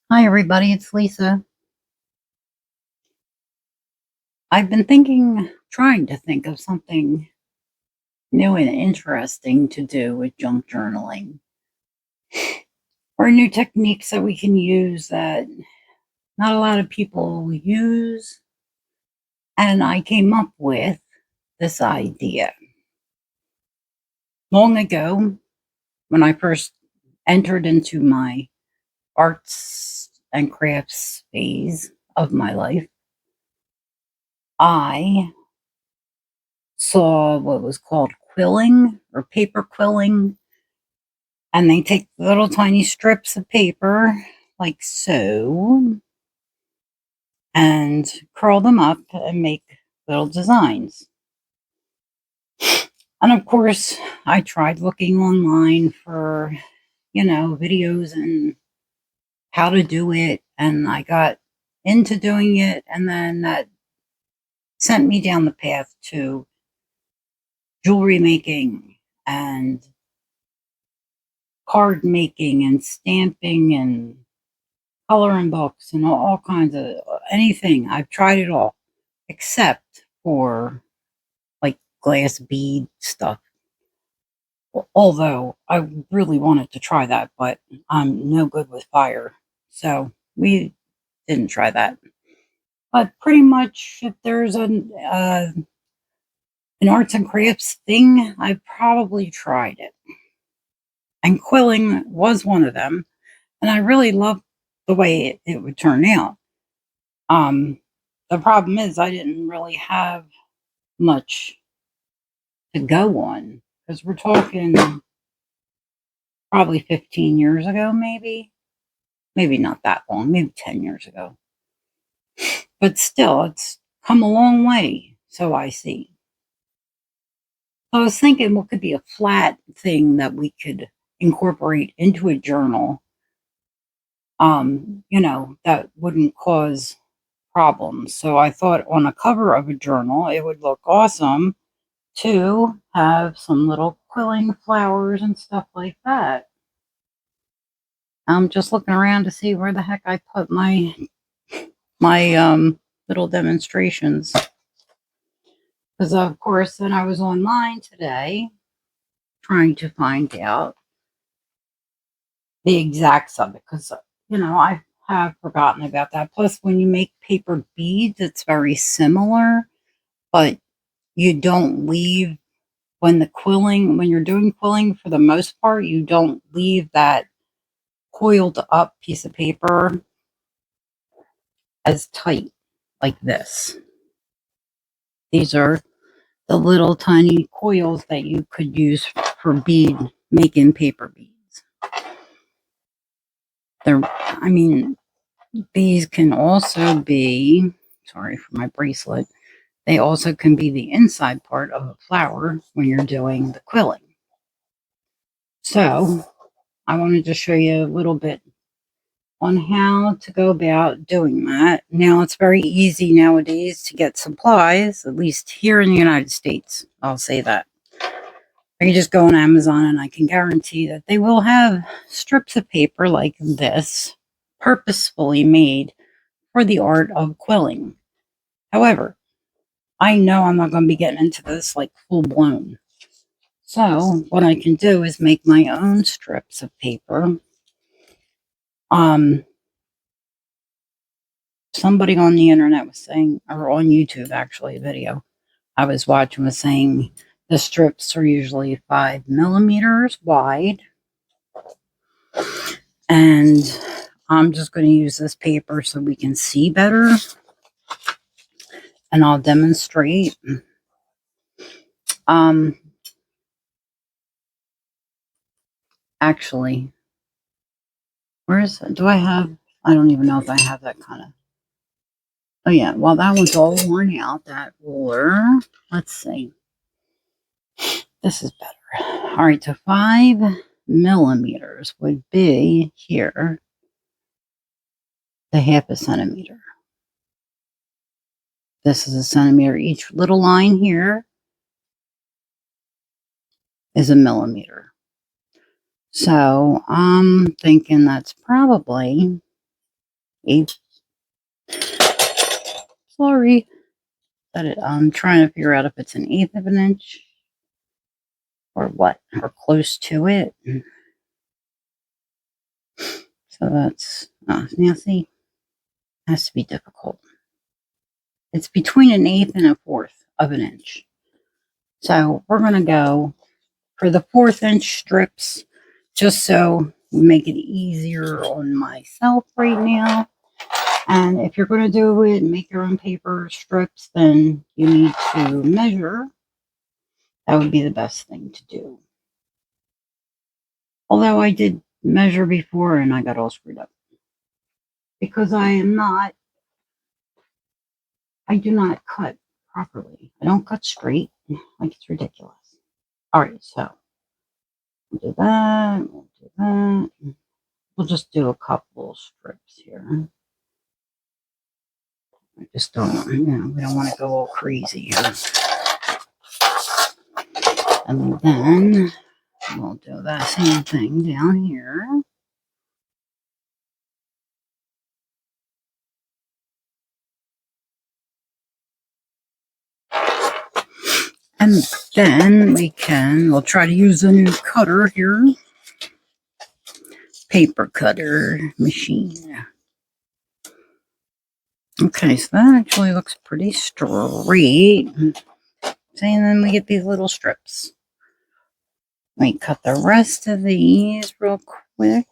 Hi, everybody. It's Lisa. I've been trying to think of something new and interesting to do with junk journaling or new techniques that we can use that not a lot of people use. And I came up with this idea long ago when I first entered into my arts and crafts phase of my life. I saw what was called quilling or paper quilling. And they take little tiny strips of paper, like so, and curl them up and make little designs. And of course, I tried looking online for, videos and how to do it. And I got into doing it. And then that sent me down the path to jewelry making and card making and stamping and coloring books and all kinds of anything. I've tried it all except for like glass bead stuff. Although I really wanted to try that, but I'm no good with fire. So we didn't try that. But pretty much, if there's an arts and crafts thing, I've probably tried it. And quilling was one of them. And I really loved the way it would turn out. Um, the problem is I didn't really have much to go on because we're talking probably 15 years ago, maybe not that long, maybe 10 years ago. But still, it's come a long way, so I see. I was thinking what could be a flat thing that we could incorporate into a journal, that wouldn't cause problems. So I thought on a cover of a journal, it would look awesome to have some little quilling flowers and stuff like that. I'm just looking around to see where the heck I put my little demonstrations. Because of course, then I was online today trying to find out the exacts of it. Because I have forgotten about that. Plus, when you make paper beads, it's very similar, but you don't leave when you're doing quilling for the most part, you don't leave that coiled up piece of paper as tight like this. These are the little tiny coils that you could use for making paper beads. I mean, these can also be, sorry for my bracelet, they also can be the inside part of a flower when you're doing the quilling. So I wanted to show you a little bit on how to go about doing that. Now, it's very easy nowadays to get supplies, at least here in the United States. I'll say that. I can just go on Amazon and I can guarantee that they will have strips of paper like this, purposefully made for the art of quilling. However, I know I'm not going to be getting into this like full blown. So, what I can do is make my own strips of paper. Somebody on the internet was saying, or on YouTube actually, a video I was watching was saying the strips are usually 5 millimeters wide. And I'm just going to use this paper so we can see better. And I'll demonstrate. Um, Actually, do I have, I don't even know if I have that kind of, oh yeah, well, that one's all worn out, that ruler. Let's see. This is better. All right, so 5 millimeters would be here, the half a centimeter. This is a centimeter. Each little line here is a millimeter. So I'm thinking that's probably eighth. Sorry. I'm trying to figure out if it's an eighth of an inch or what, or close to it. So that's, now see, has to be difficult. It's between an eighth and a fourth of an inch. So we're going to go for the 1/4 inch strips, just so we make it easier on myself right now. And if you're going to do it and make your own paper strips, then you need to measure. That would be the best thing to do. Although I did measure before and I got all screwed up. Because I do not cut properly. I don't cut straight. Like, it's ridiculous. All right, so we'll do that. We'll do that. We'll just do a couple strips here. I just don't, we don't want to go all crazy here. And then we'll do that same thing down here. And then we'll try to use a new cutter here. Paper cutter machine. Okay, so that actually looks pretty straight. And then we get these little strips. We cut the rest of these real quick.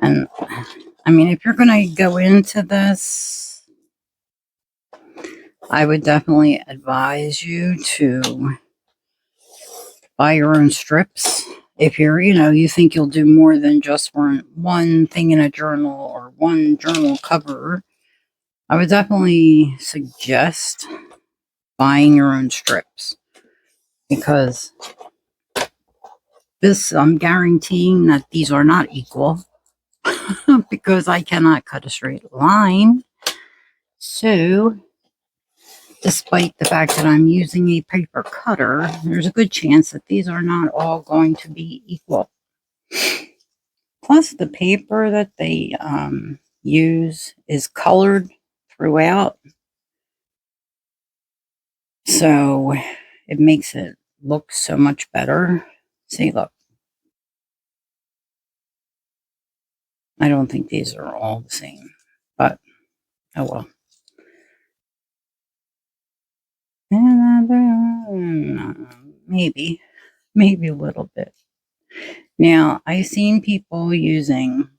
And I mean, if you're going to go into this, I would definitely advise you to buy your own strips. If you're, you think you'll do more than just one thing in a journal or one journal cover, I would definitely suggest buying your own strips, because I'm guaranteeing that these are not equal because I cannot cut a straight line. So, despite the fact that I'm using a paper cutter, there's a good chance that these are not all going to be equal. Plus, the paper that they use is colored throughout. So it makes it look so much better. See, look. I don't think these are all the same, but oh well. Maybe a little bit. Now, I've seen people using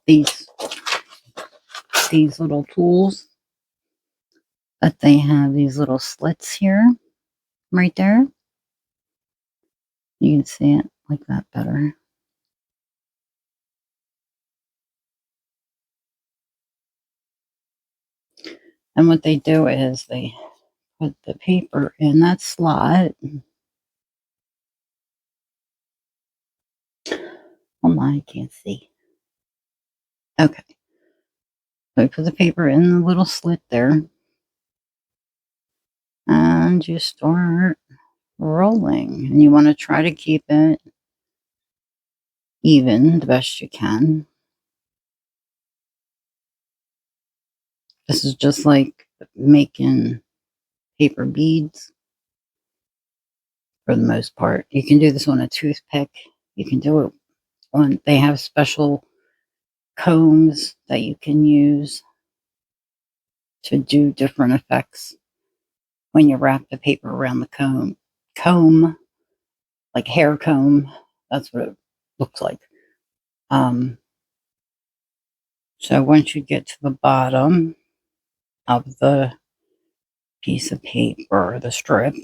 these little tools, but they have these little slits here, right there. You can see it like that better. And what they do is they put the paper in that slot. Oh my, I can't see. Okay. So you put the paper in the little slit there. And you start rolling. And you want to try to keep it even the best you can. This is just like making paper beads for the most part. You can do this on a toothpick. You can do it on, they have special combs that you can use to do different effects when you wrap the paper around the comb, like hair comb. That's what it looks like. So once you get to the bottom of the piece of paper, the strip,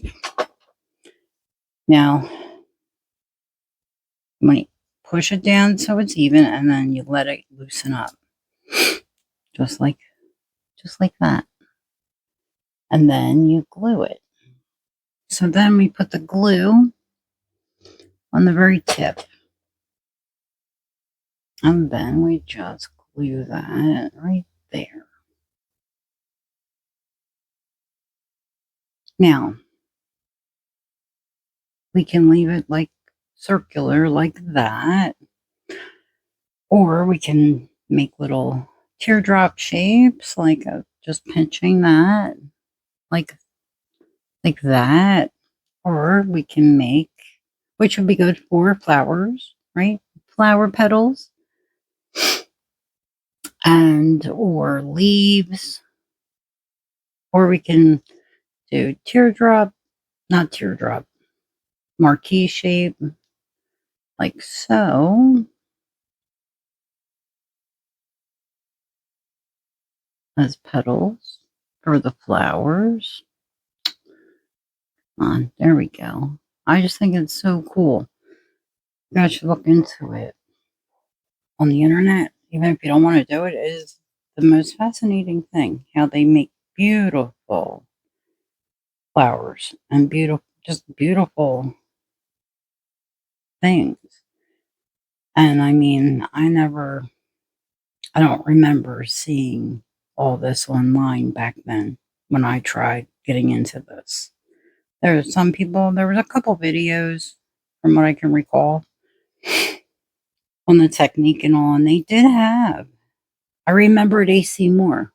now when you push it down so it's even, and then you let it loosen up, just like that, and then you glue it. So then we put the glue on the very tip, and then we just glue that right there. Now, we can leave it like circular like that. Or we can make little teardrop shapes, like just pinching that, like that. Or we can make, which would be good for flowers, right? Flower petals and or leaves. Or we can do teardrop, not teardrop, marquee shape, like so. As petals for the flowers. There we go. I just think it's so cool. You guys should look into it on the internet. Even if you don't want to do it, it is the most fascinating thing how they make beautiful flowers and just beautiful things. And I mean, I don't remember seeing all this online back then when I tried getting into this. There was a couple videos from what I can recall on the technique and all, and they did have, I remember at AC Moore,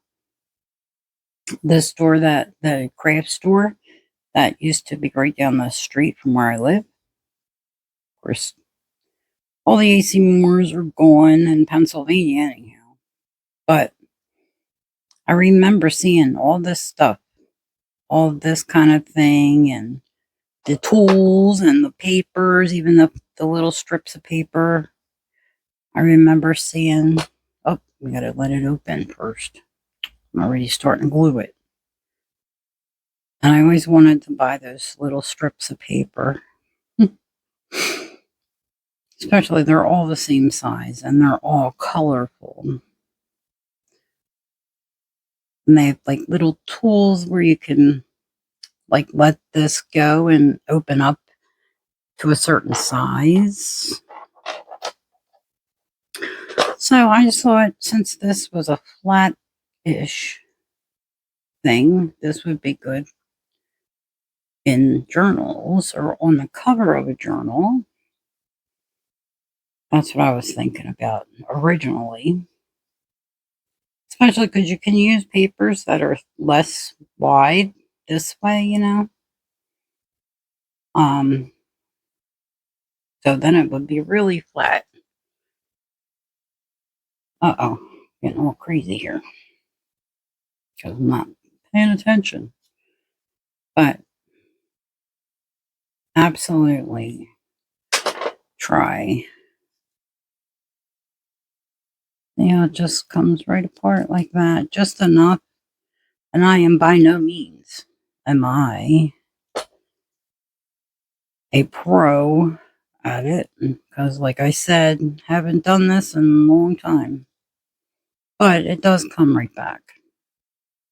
the craft store that used to be right down the street from where I live. Of course, all the AC Moores are gone in Pennsylvania anyhow. But I remember seeing all this stuff, all this kind of thing, and the tools and the papers, even the little strips of paper. I remember seeing, oh, we got to let it open first. I'm already starting to glue it. And I always wanted to buy those little strips of paper. Especially, they're all the same size and they're all colorful. And they have like little tools where you can like let this go and open up to a certain size. So I just thought since this was a flat-ish thing, this would be good in journals or on the cover of a journal. That's what I was thinking about originally. Especially because you can use papers that are less wide this way, you know. So then it would be really flat. Uh-oh, getting all crazy here. Because I'm not paying attention. But absolutely try. Yeah, it just comes right apart like that. Just enough. And I am by no means am I a pro at it. Because like I said, haven't done this in a long time. But it does come right back.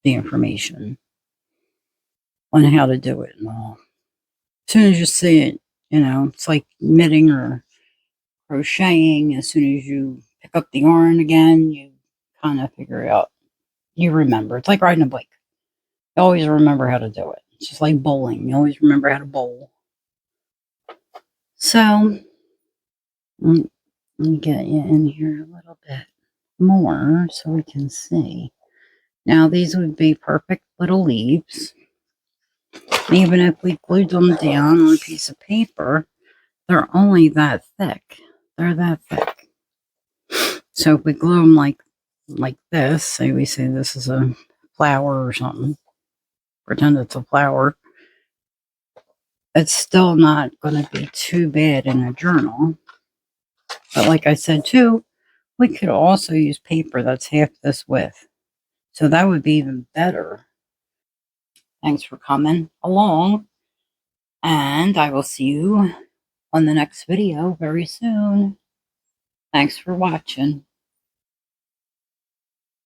The information on how to do it and all. As soon as you see it, you know, it's like knitting or crocheting. As soon as you pick up the yarn again, you kind of figure it out. You remember. It's like riding a bike. You always remember how to do it. It's just like bowling. You always remember how to bowl. So, let me get you in here a little bit more so we can see. Now, these would be perfect little leaves. Even if we glued them down on a piece of paper, they're only that thick. They're that thick. So if we glue them like this, say we say this is a flower or something, pretend it's a flower, it's still not going to be too bad in a journal. But like I said too, we could also use paper that's half this width. So that would be even better. Thanks for coming along. And I will see you on the next video very soon. Thanks for watching.